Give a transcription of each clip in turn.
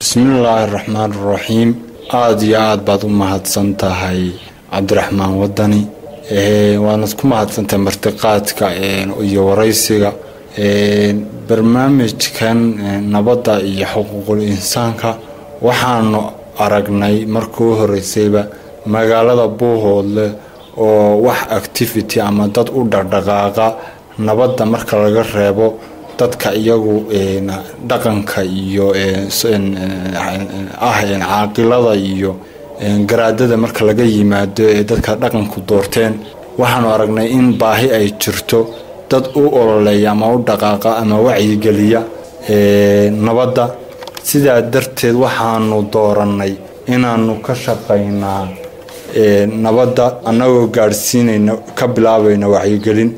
بسم الله الرحمن الرحيم عاد بعض mahadsan tahay Cabdiraxmaan Wadani waan isku mahadsantahay martiqaadka iyo waraysiga barnaamijkan nabadda iyo xuquuqul insaanka waxaanu aragnay markii horeysayba magaalada Buuhoodle oo wax activity ama dad u dhaqdhaqaaqa nabadda marka laga reebo dadka iyagu dhaqanka iyo caaqilada iyo garaadada marka laga yimaado dadka dhaqanku doorteen waxaanu aragnay in baahi ay jirto dad u ololeeya ama u dhaqaaqa ama wacyi geliya nabadda sidaa darteed waxaanu dooranay inaanu ka shaqeynaa nabadda anagoo gaarsiinayna ka bilaabayna wacyi gelin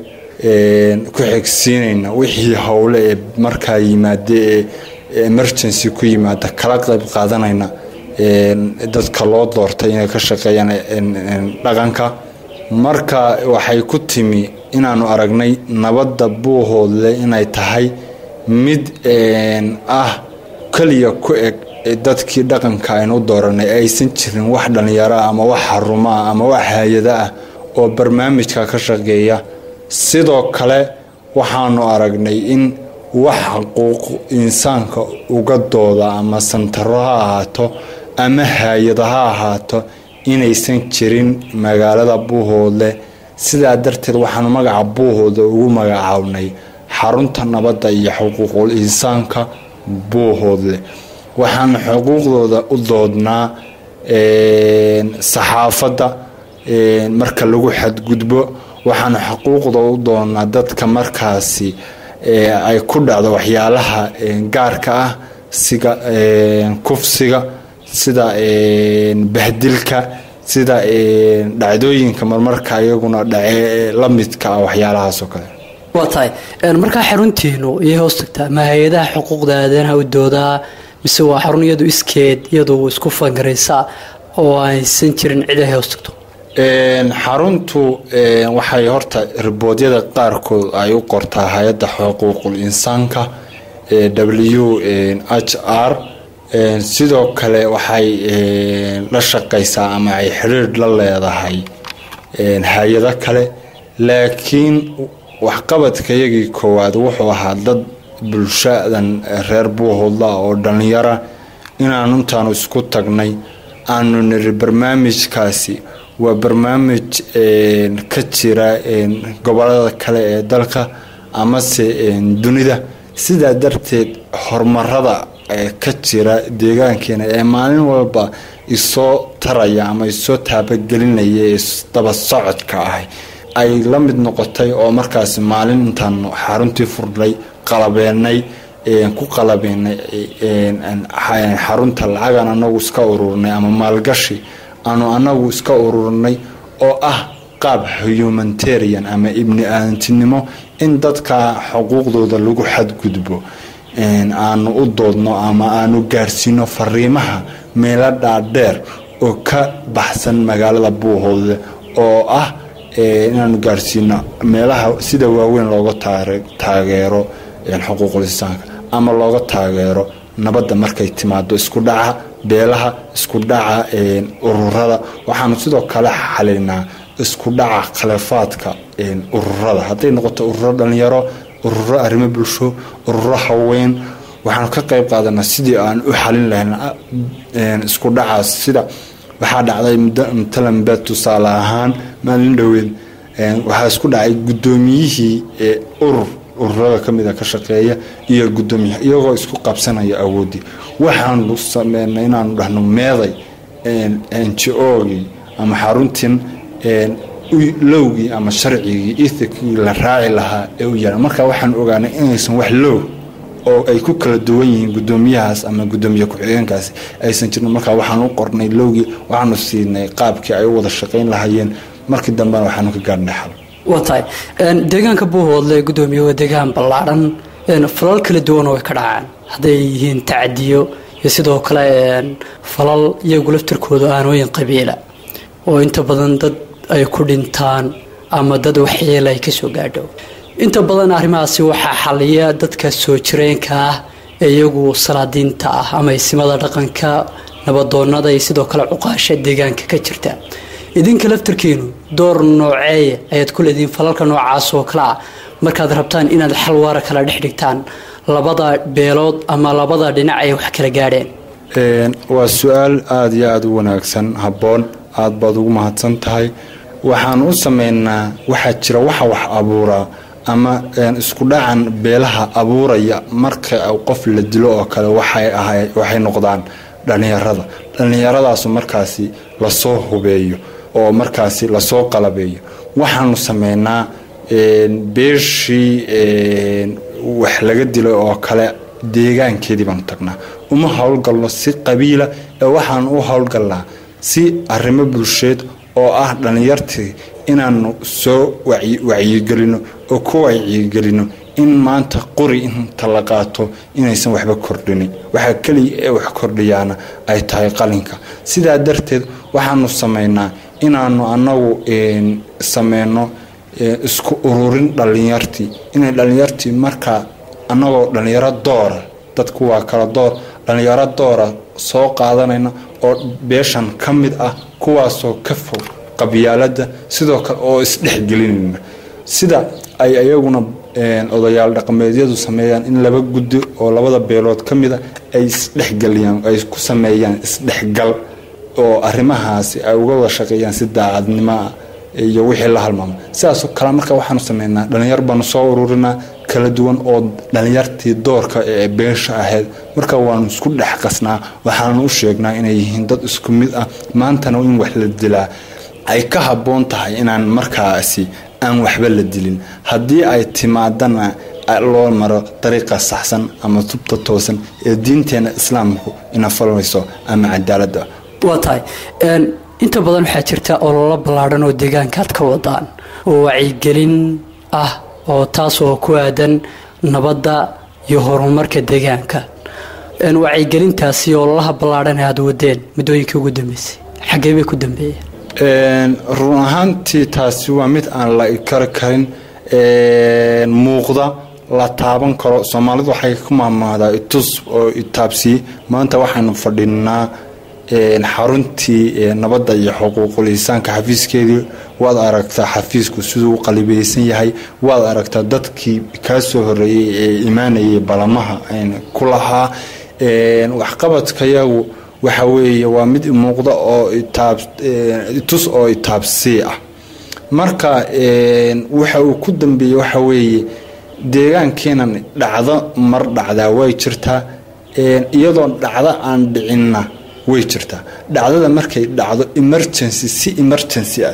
ku xigsiinayna wixii hawle markaa yimaadee emergency ku yimaada kala qayb qaadanayna dadka loo doortay inay ka shaqeeyaan dhaqanka marka waxay ku timi inaanu aragnay nabadda Buuhoodle inay tahay mid kaliya ku eg dadkii dhaqanka aynu dooranay aysan jirin wax dhalinyaro ama wax xarumo ama wax hay'ado ah oo barnaamijka ka shaqeeya sidoo kale waxaanu aragnay in wax xuquuq insaanka uga dooda ama santaro ha ahaato ama hay'ado ha ahaato inaysan jirin magaalada Buuhoodle sidaa darteed waxaanu magaca Buuhoodle ugu magacaabnay xarunta nabadda iyo xuquuqul insaanka Buuhoodle waxaanu xuquuqdooda u doodnaa saxaafadda marka lagu xadgudbo waxaanu xuquuqda u doonaa dadka markaasi ay ku dhacdo waxyaalaha gaarka ah sida kufsiga sida bahdilka sida dhacdooyinka marmarka iyaguna dhacay la midka waxyaalahaas oo kale waatay marka xaruntiinu iyo hoostagta ma hay'adaha xuquuqda aadanaha u doodaa mise waa xarun iyadu iskeed iyadu isku fangareysa oo aysan jirin cid ay hoostagto xaruntu waxay horta riboodyada qaarkood ay u qortaa hay'adda xuquuqul insaanka WHR sidoo kale waxay la shaqeysaa ama ay xiriir la leedahay hay'ado kale laakiin wax qabadkayagii koowaad wuxuu ahaa dad bulshadan reer Buuhoodle oo dhalinyaro inaanu intaanu isku tagnay aanu niri barnaamijkaasi waa barnaamij ka jira gobolada kale ee dalka ama se dunida sidaa darteed horumarada ka jira deegaankeena ee maalin walba isoo taraya ama isoo taabagelinaya daba socodka ah ay la mid noqotay oo markaas maalin intaan xaruntii furnay qalabeenay ku qalabeenay xarunta lacagan anagu iska ururnay ama maalgashi anagu iska ururnay oo ah qaab humanitarian ama ibni aadantinimo in dadka xuquuqdooda lagu xadgudbo aanu u doodno ama aanu gaarsiino fariimaha meelo dhaadheer oo ka baxsan magaalada Buuhoodle oo ah inaanu gaarsiino meelaha sida waaweyn looga taageero xuquuqul insaanka ama looga taageero nabadda markay timaado isku dhaca beelaha isku dhaca ururada waxaanu sidoo kale xalinaa isku dhaca khilaafaadka ururada haday noqoto ururo dhalinyaro ururo arrimo bulsho ururo haween waxaanu ka qayb qaadanaa sidii aan u xalin lahayn isku dhacaas sida waxa dhacday matalan tusaale ahaan maalin dhaweyn waxa isku dhacay gudoomiyihii ururada kamid ka shaqeeya iyo gudoomiyaha iyagoo isku qabsanaya awoodi waxaanu sameeynaa inaanu dhahno meeday NGO-gi ama xaruntin lowgii ama sharcigii ethicii la raaci lahaa ee u yahay marka waxaan ogaanay inaysan wax low oo ay ku kala duwan yihiin gudoomiyahaas ama gudoomiye ku-xigeenkaas aysan jirin marka waxaan u qornay lowgii waxaanu siinay qaabkii ay u wada shaqeyn lahaayeen markii dambe waxaanu ka gaarnay xal waatay deegaanka Buuhoodle gudoomiye waa deegaan ballaaran falal kala duwan oo ka dhacaan haday yihiin tacadiyo iyo sidoo kale falal iyagu laftirkooda aanooyin qabiila oo inta badan dad ay ku dhintaan ama dad waxyeelay ka soo gaadho inta badan arrimahaasi waxa xalliya dadka soo jireenka ah iyagu salaadiinta ah ama isimada dhaqanka nabadoonada iyo sidoo kale cuqaasha deegaanka ka jirta idinka laftarkiinu door nooceeya ayaad ku leedihiin falalka noocaas oo kale ah markaad rabtaan inaad xal waara kala dhex dhigtaan labada beelood ama labada dhinac ay wax kala gaadheen waa su-aal aada iyo aada u wanaagsan habboon aada baad ugu mahadsan tahay waxaan u sameynaa waxaa jira waxa wax abuuraa ama isku dhacan beelaha abuuraya marka qof la dilo oo kale waxay noqdaan dhallinyaradaasu markaasi lasoo hubeeyo oo markaasi lasoo qalabeeyo waxaanu sameynaa beeshii wax laga dilo oo kale deegaankeedii baanu tagnaa uma howlgalno si qabiila ee waxaanu u howlgalnaa si arrimo bulsheed oo ah dhallinyartii inaanu soo wacyigelino oo ku wacyigelino in maanta qori inta la qaato inaysan waxba kordhinin waxaa keliya ee wax kordhiyaana ay tahay qalinka sidaa darteed waxaanu sameynaa inaanu annagu sameyno isku ururin dhallinyartii inay dhallinyartii markaa annagoo dhallinyaro doora dadku waa kala door dhallinyaro doora soo qaadanayna oo beeshan ka mid ah kuwaasoo ka fog qabyaalada sidoo kale oo isdhexgelinayna sida ay ayaguna odayaal dhaqameedyadu sameeyaan in laba guddi oo labada beelood ka mid ah ay isdhexgeliyaan ay ku sameeyaan isdhexgal oo arrimahaasi ay uga wada shaqeeyaan si daacadnimo iyo wixii la halmaamo sidaasoo kale marka waxaanu sameynaa dhallinyar baanu soo ururinaa kala duwan oo dhallinyartii doorka ee beesha ahayd marka waanu isku dhex qasnaa waxaanu u sheegnaa inay yihiin dad isku mid ah maantana in wax la dilaa ay ka habboon tahay inaan markaasi aan waxba la dilin haddii ay timaadana loo maro dariiqa saxsan ama tubta toosan ee diinteena islaamku ina falmayso ama cadaaladda waa tahay inta badan waxaa jirta ololo ballaadhan oo deegaankaad ka wadaan oo wacyigelin ah oo taas oo ku aadan nabadda iyo horumarka deegaanka wacyigelintaasi ololaha ballaadhan aad wadeen muddooyinkii ugu dambeysay xaggee bay ku dambeeyeen run ahaantii taasi waa mid aan la ikari karin muuqda la taaban karo soomaalidu waxay ku maamahdaa itus oo itaabsiye maanta waxaynu fadhinaa xaruntii nabadda iyo xuquuqul insaanka xafiiskeedii waad aragtaa xafiisku siduu u qalibeysan yahay waad aragtaa dadkii kaa soo horeeyey ee imaanayay balamaha ku lahaa waxqabadkayagu waxa weeye waa mid muuqda oo itus oo itaabsii ah marka waxa uu ku dambeeyey waxa weeye deegaankeenan dhacdo mar dhacdaa way jirtaa iyadoo dhacdo aan dhicinna way jirtaa dhacdada markay dhacdo emergency si emergency ah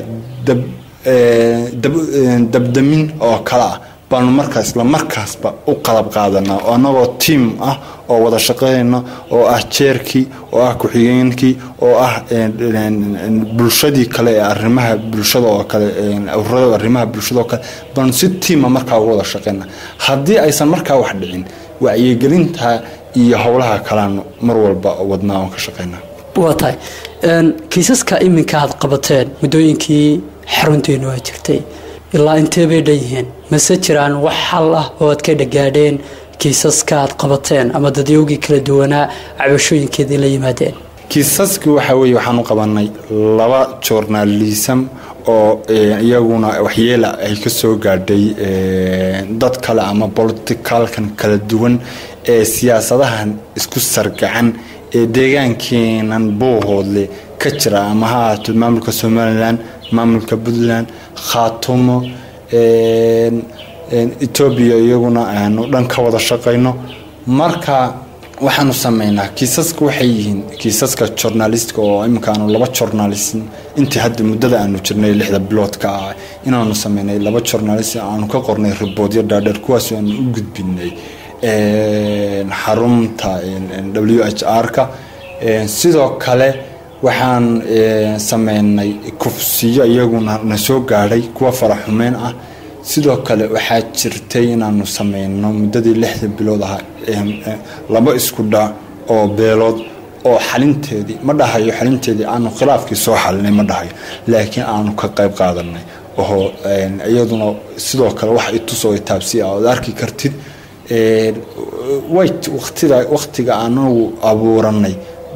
dabdamin oo kale ah baanu markaas la markaasba u qalab qaadanaa oo annagoo tiim ah oo wada shaqeynayna oo ah jeerkii oo ah ku-xigeenkii oo ah bulshadii kale ee arrimaha bulshada oo kale ururada arrimaha bulshada oo kale baanu si tiima markaa uga wada shaqeynaa haddii aysan markaa wax dhicin wacyigelinta iyo howlaha kalaanu mar walba wadnaa oon ka shaqeynaa waa tahay kiisaska iminka aad qabateen muddooyinkii xarunteenu waa jirtay ilaa intee bay dhan yihiin mase jiraan wax xal ah oo aad ka dhagaadheen kiisaska aad qabateen ama dadyowgii kala duwanaa cabashooyinkeedii la yimaadeen kiisaskii waxaa weeye waxaanu qabanay 2 journalism oo iyaguna waxyeela ay ka soo gaadhay dad kale ama politicalkan kala duwan ee siyaasadahan isku sargacan ee deegaankeenan Buuhoodle ka jira ama ha ahaato maamulka Somaliland maamulka Puntland Khaatumo Ethiopia iyaguna aanu dhan ka wada shaqeyno marka waxaanu sameynaa kiisaska waxay yihiin kiisaska journalistka oo imika aanu 2 journalist intii hadda muddada aanu jirnay 6 biloodka ah inaanu sameynay 2 journalist aanu ka qornay reportyo dhaadheer kuwaas oo aanu u gudbinay xarunta WHR-ka sidoo kale waxaan sameynay kufsiyo iyaguna na soo gaadhay kuwa faraxumeen ah sidoo kale waxaa jirtay inaanu sameyno muddadii 6 bilood ah 2 isku dhac oo beelood oo xalinteedii ma dhahayo xalinteedii aanu khilaafkii soo xalinay ma dhahayo laakiin aanu ka qayb qaadanay oo iyaduna sidoo kale wax itus oo taabsi ah oo arki kartid waqtiga aanu abuuranay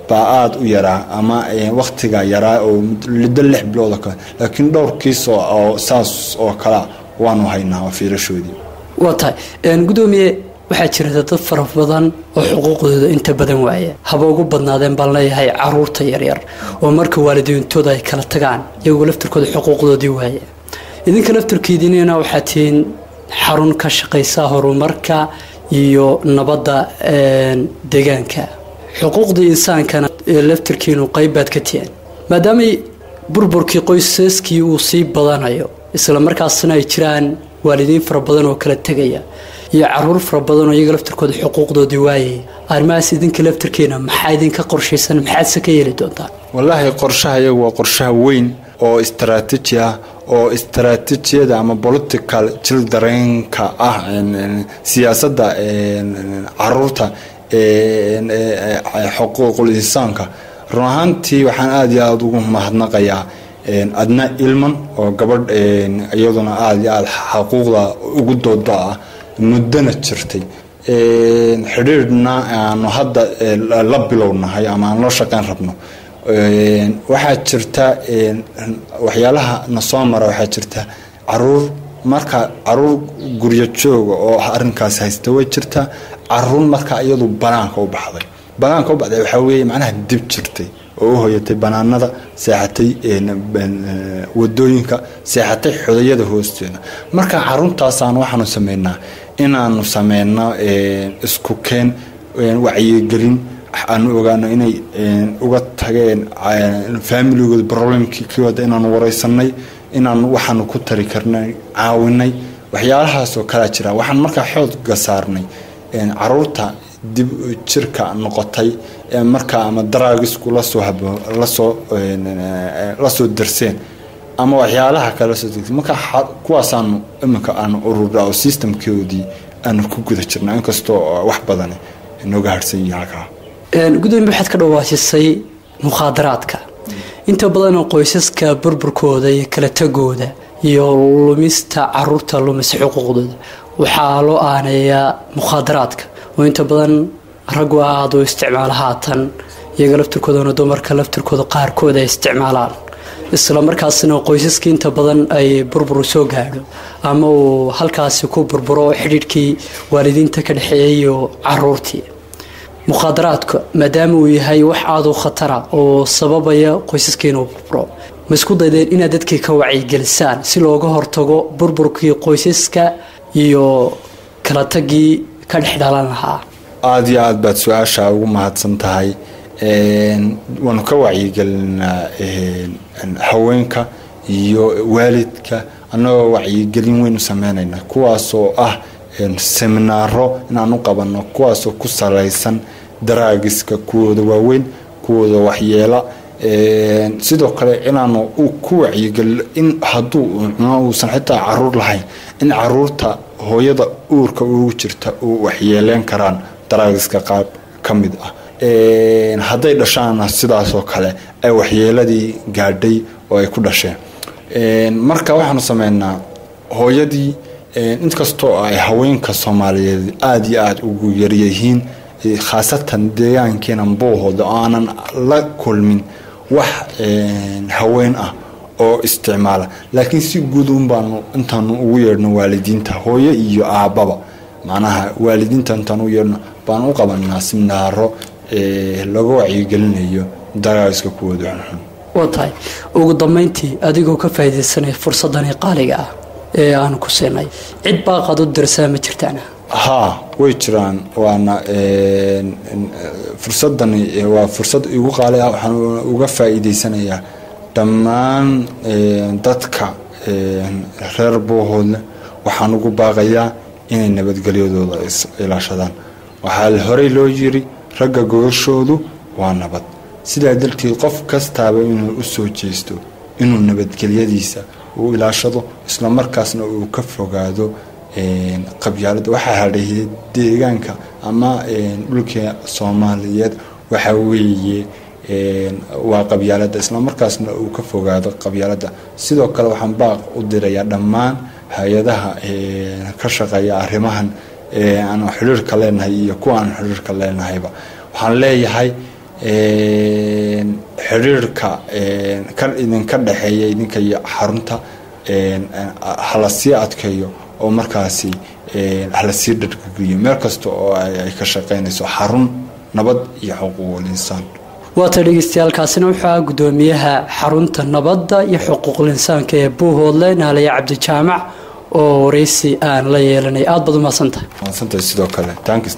baa aada u yaraa ama waqtiga yaraa oo lidda 6 bilood oo kale laakiin dhowrkiis oo saas oo kala waanu haynaa fiirashoodii wata gudoomiye waxaa jira dad fara badan oo xuquuqdooda inta badan waaya haba ugu badnaadeen baan leeyahay caruurta yaryar oo marka waalidiintooda ay kala tagaan iyagoo laftirkooda xuquuqdoodii waaya idinka laftirkiidina waxaa tihiin xarun ka shaqaysa horumarka iyo nabadda deegaanka xuquuqda insaankana laftirkiinu qayb baad ka tihiin maadaama burburkii qoysaskii uu sii badanayo isla markaasna ay jiraan waalidiin fara badan oo kala tegaya iyo caruur fara badan oo iyaga laftirkooda xuquuqdoodii waayay arrimahaas idinka laftirkiina maxaa idinka qorshaysan maxaadse ka yeeli doontaan wallaahi qorshaha iyagu waa qorshaha weyn oo istaraatiiji ah oo istaraatiijiyada ama political childrenka ah siyaasadda caruurta xuquuqul insaanka run ahaantii waxaan aada iyo aada ugu mahadnaqayaa adna ilman oo gabadh iyaduna aada iyo aada xuquuqda ugu dooda ah muddana jirtay xidhiidhna aanu hadda la bilownahay ama aan loo shaqayn rabno waxaa jirta waxyaalaha na soo mara waxaa jirta caruur guryo jooga oo arrinkaas haysta way jirta caruur markaa iyadu banaanka u baxday waxaa weeye macnaha dib jirtay oo u hoyatay banaanada seexatay wadooyinka seexatay xodayada hoosteeda marka caruurtaasaan waxaanu sameynaa inaanu sameyno isku keen wacyigelin aanu ogaano inay uga tageen familigooda problemkooda inaanu wareysanay inaanu waxaanu ku tari karnay caawinay waxyaalahaas oo kala jira waxaan markaa xoogga saarnay caruurta dib jirka noqotay markaa ama daraagisku la soo darseen ama waxyaalaha kale soo degtay marka kuwaasaanu iminka aanu ururda oo systemkoodii aanu ku guda jirnaa inkastoo wax badan inooga harsan yahay halkaa gudoomiye waxaad ka dhawaashisay mukhaadaraadka inta badan qoysaska burburkooda iyo kala tagooda iyo lumista caruurta lumista xuquuqdooda waxaa loo aaneeyaa mukhaadaraadka oo inta badan raggu aada u isticmaala haatan iyaga laftirkoodana dumarka laftirkooda qaarkood ay isticmaalaan isla markaasna qoysaskii inta badan ay burbur soo gaadho ama uu halkaasi ku burburo xidhiidhkii waalidiinta ka dhexeeyay iyo caruurtii mukhaadaraadka maadaama uu yahay wax aada u khatara oo sababaya qoysaskii inuu burburo ma isku daydeen inaad dadkii ka wacyigelisaan si looga hortago burburkii qoysaska iyo kala tagii ka dhex dhalan lahaa aada iyo aada baad su-aasha ugu mahadsan tahay waanu ka wacyigelinaa haweenka iyo waalidka annagoo wacyigelin weynu sameynayna kuwaasoo ah seminaaro inaanu qabanno kuwaasoo ku salaysan daraagiska kuwooda waaweyn kuwooda waxyeela sidoo kale inaanu ku wacyigelino in hadduu uusan xitaa caruur lahayn in caruurta hooyada uurka ugu jirta uu waxyeeleen karaan daraagiska qaab ka mid ah hadday dhashaana sidaasoo kale ay waxyeeladii gaadhay oo ay ku dhasheen marka waxaanu sameynaa hooyadii inkastoo ay haweenka Soomaaliyeed aad iyo aad ugu yaryihiin khaasatan deegaankeena Buuhooda aanan la kulmin wax haween ah oo isticmaala laakiin si guud baanu intaan ugu yeerno waalidiinta hooyo iyo aababa macnaha waalidiinta intaan u yeerno baan u qabanaa seminaaro lagu wacyigelinayo daraaska kuwooda watahay ugu dambeyntii adigoo ka faa'iideysanay fursadan qaaliga ah ee aan ku seenay cid baaqad u dirsaa ma jirtaan way jiraan waana fursadani waa fursad igu qaali ah waxaan uga faa'iideysanayaa dhammaan dadka reer Buuhoodle waxaan ugu baaqayaa inay nabadgelyadooda ilaashadaan waxaa horey loo yiri ragga gogashoodu waa nabad sidaa dalkii qof kastaaba inuu u soo jeesto inuu nabadgelyadiisa uu ilaashado isla markaasna uu ka fogaado qabyaalada waxa hadhay deegaanka ama dhulka Soomaaliyeed waxa weeye waa qabyaalada isla markaasna uu ka fogaado qabyaalada sidoo kale waxaan baaq u dirayaa dhammaan hay'adaha ka shaqeeya arrimahan aan xiriirka leenahay iyo kuwa aan xiriirka leenahayba waxaan leeyahay xiriirka kan idinka dhaxeeya idinka iyo xarunta hala sii adkeeyo oo markaasi hala sii dhadhgeliyo meel kasta oo ay ka shaqaynayso xarun nabad iyo xuquuqul insaan. waata dhegeystayaaalkaasina waxaa gudoomiyaha xarunta nabadda iyo xuquuqul insaanka ee Buuhoodle Naaliye Cabdi Jaamac oo wareysi aan la yeelanay. aad baad u mahadsantahay. sidoo kale thanks